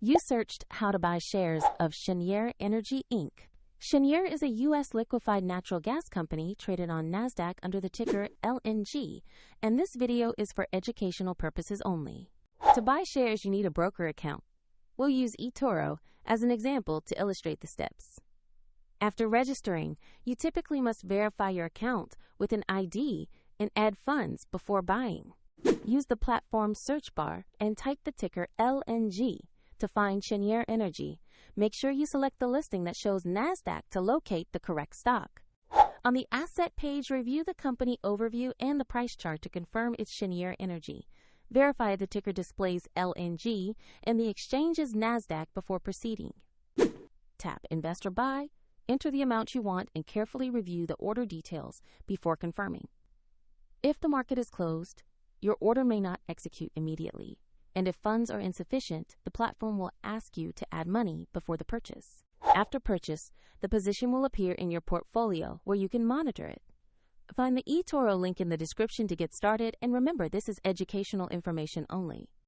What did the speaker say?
You searched how to buy shares of Cheniere Energy Inc. Cheniere is a U.S. liquefied natural gas company traded on NASDAQ under the ticker LNG, and this video is for educational purposes only. To buy shares, you need a broker account. We'll use eToro as an example to illustrate the steps. After registering, you typically must verify your account with an ID and add funds before buying. Use the platform search bar and type the ticker LNG to find Cheniere Energy. Make sure you select the listing that shows NASDAQ to locate the correct stock. On the asset page, review the company overview and the price chart to confirm it's Cheniere Energy. Verify the ticker displays LNG and the exchange's NASDAQ before proceeding. Tap Invest or Buy, enter the amount you want, and carefully review the order details before confirming. If the market is closed, your order may not execute immediately, and if funds are insufficient, the platform will ask you to add money before the purchase. After purchase, the position will appear in your portfolio where you can monitor it. Find the eToro link in the description to get started, and remember, this is educational information only.